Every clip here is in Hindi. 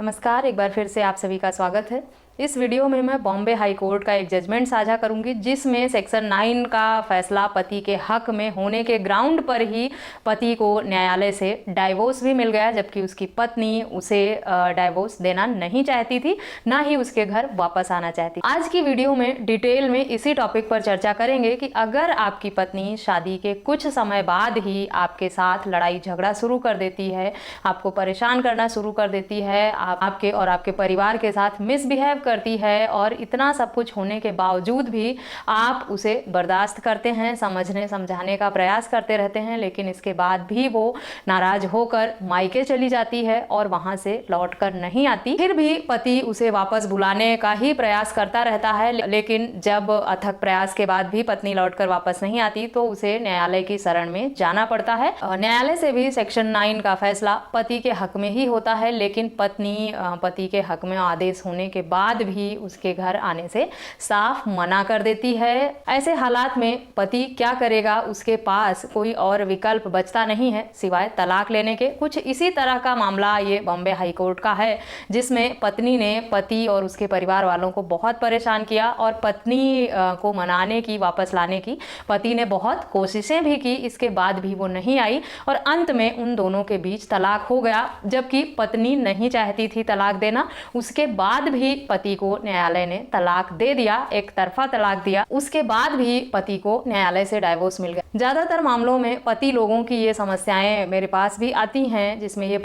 नमस्कार, एक बार फिर से आप सभी का स्वागत है। इस वीडियो में मैं बॉम्बे हाई कोर्ट का एक जजमेंट साझा करूंगी जिसमें सेक्शन 9 का फैसला पति के हक में होने के ग्राउंड पर ही पति को न्यायालय से डाइवोर्स भी मिल गया, जबकि उसकी पत्नी उसे डाइवोर्स देना नहीं चाहती थी, ना ही उसके घर वापस आना चाहती। आज की वीडियो में डिटेल में इसी टॉपिक पर चर्चा करेंगे कि अगर आपकी पत्नी शादी के कुछ समय बाद ही आपके साथ लड़ाई झगड़ा शुरू कर देती है, आपको परेशान करना शुरू कर देती है, आपके और आपके परिवार के साथ मिसबिहेव करती है और इतना सब कुछ होने के बावजूद भी आप उसे बर्दाश्त करते हैं, समझने समझाने का प्रयास करते रहते हैं, लेकिन इसके बाद भी वो नाराज होकर मायके चली जाती है और वहां से लौटकर नहीं आती। फिर भी पति उसे वापस बुलाने का ही प्रयास करता रहता है, लेकिन जब अथक प्रयास के बाद भी पत्नी लौटकर वापस नहीं आती तो उसे न्यायालय की शरण में जाना पड़ता है। न्यायालय से भी सेक्शन 9 का फैसला पति के हक में ही होता है, लेकिन पत्नी पति के हक में आदेश होने के बाद भी उसके घर आने से साफ मना कर देती है। ऐसे हालात में पति क्या करेगा? उसके पास कोई और विकल्प बचता नहीं है सिवाय तलाक लेने के। कुछ इसी तरह का मामला ये बॉम्बे हाई कोर्ट का है, जिसमें पत्नी ने पति और उसके परिवार वालों को बहुत परेशान किया और पत्नी को मनाने की, वापस लाने की पति ने बहुत कोशिशें भी की। इसके बाद भी वो नहीं आई और अंत में उन दोनों के बीच तलाक हो गया, जबकि पत्नी नहीं चाहती थी तलाक देना। उसके बाद भी पति को न्यायालय ने तलाक दे दिया, एक तरफा तलाक दिया। उसके बाद भी पति को न्यायालय से डाइवोर्स मिल गया। ज्यादातर मामलों में पति लोगों की ये समस्याएं मेरे पास भी आती हैं, जिसमें ये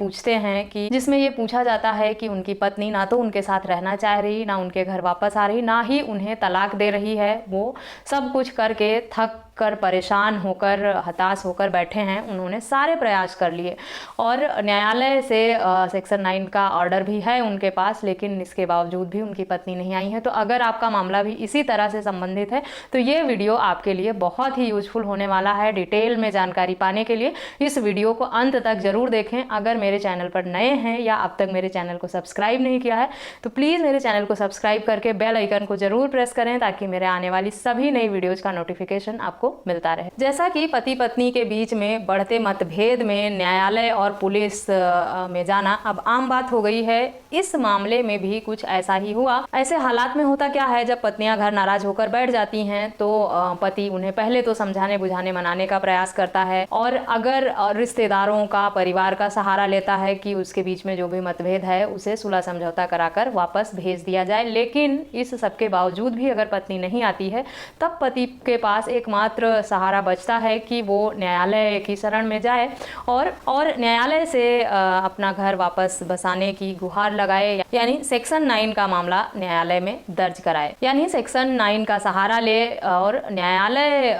पूछा जाता है कि उनकी पत्नी ना तो उनके साथ रहना चाह रही, ना उनके घर वापस आ रही, ना ही उन्हें तलाक दे रही है। वो सब कुछ करके थक कर, परेशान होकर, हताश होकर बैठे हैं। उन्होंने सारे प्रयास कर लिए और न्यायालय से सेक्शन 9 का ऑर्डर भी है उनके पास, लेकिन इसके बावजूद भी उनकी पत्नी नहीं आई है। तो अगर आपका मामला भी इसी तरह से संबंधित है तो ये वीडियो आपके लिए बहुत ही यूजफुल होने वाला है। डिटेल में जानकारी पाने के लिए इस वीडियो को अंत तक जरूर देखें। अगर मेरे चैनल पर नए हैं या अब तक मेरे चैनल को सब्सक्राइब नहीं किया है तो प्लीज़ मेरे चैनल को सब्सक्राइब करके बेल आइकन को जरूर प्रेस करें, ताकि मेरे आने वाली सभी नई वीडियोज़ का नोटिफिकेशन आपको मिलता रहे। जैसा कि पति पत्नी के बीच में बढ़ते मतभेद में न्यायालय और पुलिस में जाना अब आम बात हो गई है, इस मामले में भी कुछ ऐसा ही हुआ। ऐसे हालात में होता क्या है, जब पत्नियां घर नाराज होकर बैठ जाती हैं तो पति उन्हें पहले तो समझाने बुझाने मनाने का प्रयास करता है और अगर रिश्तेदारों का, परिवार का सहारा लेता है कि उसके बीच में जो भी मतभेद है उसे सुलह समझौता कराकर वापस भेज दिया जाए। लेकिन इस सबके बावजूद भी अगर पत्नी नहीं आती है तब पति के पास एकमात्र सहारा बचता है कि वो न्यायालय की शरण में जाए और न्यायालय से अपना घर वापस बसाने की गुहार लगाए, यानी सेक्शन 9 का मामला न्यायालय में दर्ज कराए, यानी सेक्शन 9 का सहारा ले और न्यायालय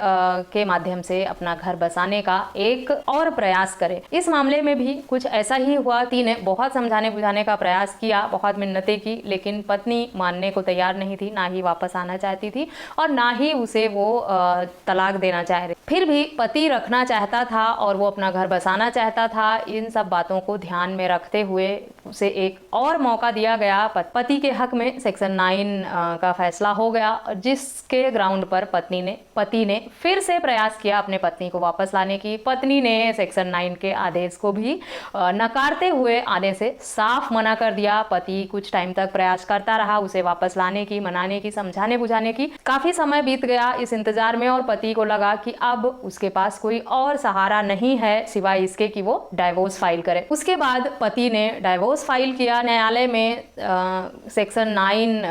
के माध्यम से अपना घर बसाने का एक और प्रयास करे। इस मामले में भी कुछ ऐसा ही हुआ। पति ने बहुत समझाने बुझाने का प्रयास किया, बहुत मिन्नतें की, लेकिन पत्नी मानने को तैयार नहीं थी, ना ही वापस आना चाहती थी और ना ही उसे वो तलाक देना चाह रहे। फिर भी पति रखना चाहता था और वो अपना घर बसाना चाहता था। इन सब बातों को ध्यान में रखते हुए उसे एक और मौका दिया गया। पति के हक में सेक्शन 9 का फैसला हो गया, जिसके ग्राउंड पर पति ने फिर से प्रयास किया अपने पत्नी को वापस लाने की। पत्नी ने सेक्शन 9 के आदेश को भी नकारते हुए आने से साफ मना कर दिया। पति कुछ टाइम तक प्रयास करता रहा उसे वापस लाने की, मनाने की, समझाने बुझाने की। काफी समय बीत गया इस इंतजार में और पति को लगा कि अब उसके पास कोई और सहारा नहीं है सिवाय इसके कि वो डाइवोर्स फाइल करे। उसके बाद पति ने डाइवोर्स फाइल किया न्यायालय में सेक्शन 9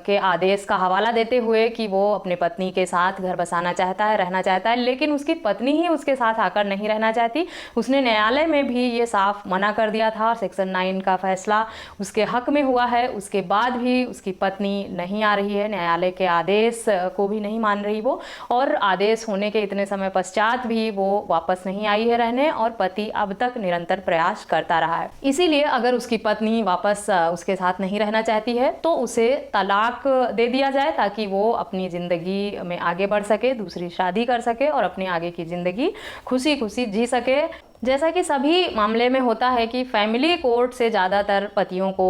के आदेश का हवाला देते हुए कि वो अपने पत्नी के साथ घर बसाना चाहता है, रहना चाहता है, लेकिन उसकी पत्नी ही उसके साथ आकर नहीं रहना चाहती। उसने न्यायालय में भी ये साफ मना कर दिया था। सेक्शन 9 का फैसला उसके हक में हुआ है, उसके बाद भी उसकी पत्नी नहीं आ रही है, न्यायालय के आदेश को भी नहीं मान रही वो, और आदेश होने के इतने समय पश्चात भी वो वापस नहीं आई है रहने, और पति अब तक निरंतर प्रयास करता रहा है। इसीलिए अगर उसकी पत्नी वापस उसके साथ नहीं रहना चाहती है तो उसे तलाक दे दिया जाए, ताकि वो अपनी जिंदगी में आगे बढ़ सके, दूसरी शादी कर सके और अपनी आगे की जिंदगी खुशी खुशी जी सके। जैसा कि सभी मामले में होता है कि फैमिली कोर्ट से ज़्यादातर पतियों को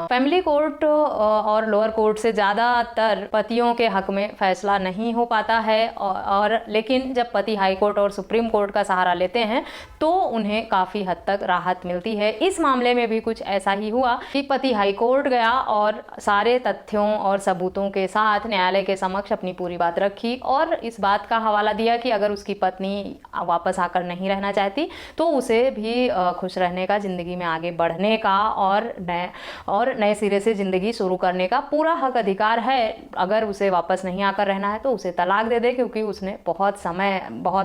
फैमिली कोर्ट और लोअर कोर्ट से ज़्यादातर पतियों के हक में फैसला नहीं हो पाता है और लेकिन जब पति हाई कोर्ट और सुप्रीम कोर्ट का सहारा लेते हैं तो उन्हें काफ़ी हद तक राहत मिलती है। इस मामले में भी कुछ ऐसा ही हुआ कि पति हाई कोर्ट गया और सारे तथ्यों और सबूतों के साथ न्यायालय के समक्ष अपनी पूरी बात रखी और इस बात का हवाला दिया कि अगर उसकी पत्नी वापस आकर नहीं रहना चाहती तो उसे भी खुश रहने का, ज़िंदगी में आगे बढ़ने का और नए सिरे से ज़िंदगी शुरू करने का पूरा हक अधिकार है। अगर उसे वापस नहीं आकर रहना है तो उसे तलाक दे दे, क्योंकि उसने बहुत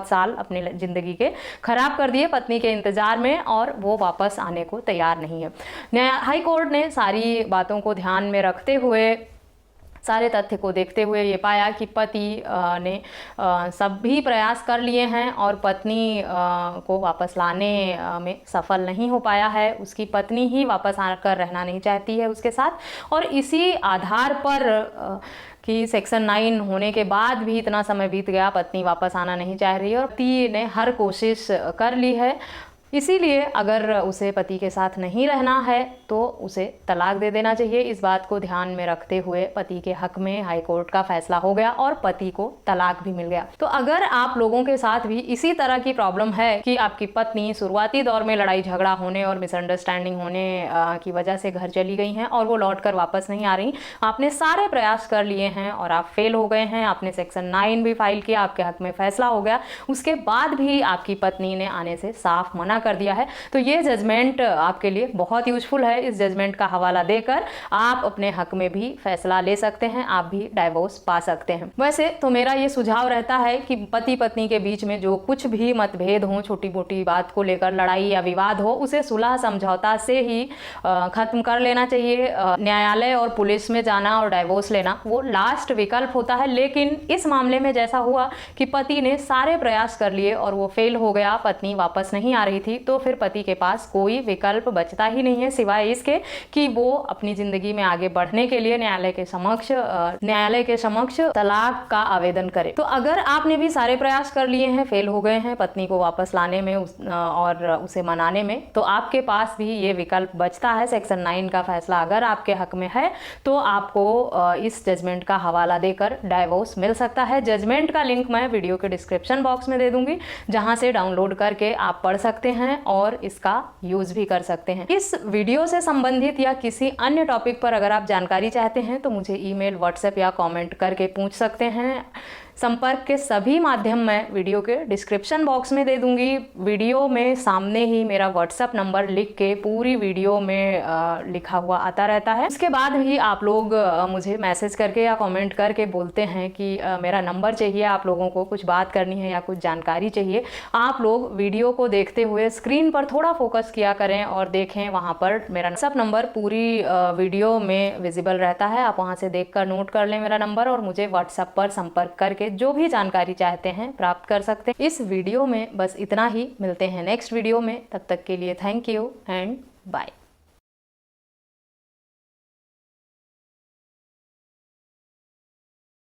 साल अपनी ज़िंदगी के खराब कर दिए पत्नी के इंतज़ार में और वो वापस आने को तैयार नहीं है। हाई कोर्ट ने सारी बातों को ध्यान में रखते हुए, सारे तथ्य को देखते हुए ये पाया कि पति ने सभी प्रयास कर लिए हैं और पत्नी को वापस लाने में सफल नहीं हो पाया है। उसकी पत्नी ही वापस आकर रहना नहीं चाहती है उसके साथ और इसी आधार पर कि सेक्शन 9 होने के बाद भी इतना समय बीत गया, पत्नी वापस आना नहीं चाह रही है और पति ने हर कोशिश कर ली है। इसीलिए अगर उसे पति के साथ नहीं रहना है तो उसे तलाक दे देना चाहिए। इस बात को ध्यान में रखते हुए पति के हक में हाई कोर्ट का फैसला हो गया और पति को तलाक भी मिल गया। तो अगर आप लोगों के साथ भी इसी तरह की प्रॉब्लम है कि आपकी पत्नी शुरुआती दौर में लड़ाई झगड़ा होने और मिसअंडरस्टैंडिंग होने की वजह से घर चली गई हैं और वो लौट कर वापस नहीं आ रही, आपने सारे प्रयास कर लिए हैं और आप फेल हो गए हैं, आपने सेक्शन 9 भी फाइल किया, आपके हक में फैसला हो गया, उसके बाद भी आपकी पत्नी ने आने से साफ मना कर दिया है, तो ये जजमेंट आपके लिए बहुत यूजफुल है। इस जजमेंट का हवाला देकर आप अपने हक में भी फैसला ले सकते हैं, आप भी डाइवोर्स पा सकते हैं। वैसे तो मेरा ये सुझाव रहता है कि पति पत्नी के बीच में जो कुछ भी मतभेद हो, छोटी मोटी बात को लेकर लड़ाई या विवाद हो, उसे सुलह समझौता से ही खत्म कर लेना चाहिए। न्यायालय और पुलिस में जाना और डाइवोर्स लेना वो लास्ट विकल्प होता है। लेकिन इस मामले में जैसा हुआ कि पति ने सारे प्रयास कर लिए और वो फेल हो गया, पत्नी वापस नहीं आ रही थी, तो फिर पति के पास कोई विकल्प बचता ही नहीं है सिवाय इसके कि वो अपनी जिंदगी में आगे बढ़ने के लिए न्यायालय के समक्ष तलाक का आवेदन करे। तो अगर आपने भी सारे प्रयास कर लिए हैं, फेल हो गए हैं पत्नी को वापस लाने में और उसे मनाने में, तो आपके पास भी ये विकल्प बचता है। सेक्शन 9 का फैसला अगर आपके हक में है तो आपको इस जजमेंट का हवाला देकर डाइवोर्स मिल सकता है। जजमेंट का लिंक मैं वीडियो के डिस्क्रिप्शन बॉक्स में दे दूंगी, जहां से डाउनलोड करके आप पढ़ सकते हैं और इसका यूज भी कर सकते हैं। इस वीडियो से संबंधित या किसी अन्य टॉपिक पर अगर आप जानकारी चाहते हैं तो मुझे ईमेल, व्हाट्सएप या कमेंट करके पूछ सकते हैं। संपर्क के सभी माध्यम मैं वीडियो के डिस्क्रिप्शन बॉक्स में दे दूंगी। वीडियो में सामने ही मेरा व्हाट्सएप नंबर लिख के पूरी वीडियो में लिखा हुआ आता रहता है। उसके बाद भी आप लोग मुझे मैसेज करके या कमेंट करके बोलते हैं कि मेरा नंबर चाहिए, आप लोगों को कुछ बात करनी है या कुछ जानकारी चाहिए। आप लोग वीडियो को देखते हुए स्क्रीन पर थोड़ा फोकस किया करें और देखें, वहाँ पर मेरा व्हाट्सएप नंबर पूरी वीडियो में विजिबल रहता है। आप वहाँ से देख कर नोट कर लें मेरा नंबर और मुझे व्हाट्सएप पर संपर्क करके जो भी जानकारी चाहते हैं प्राप्त कर सकते हैं। इस वीडियो में बस इतना ही, मिलते हैं नेक्स्ट वीडियो में, तब तक के लिए थैंक यू एंड बाय।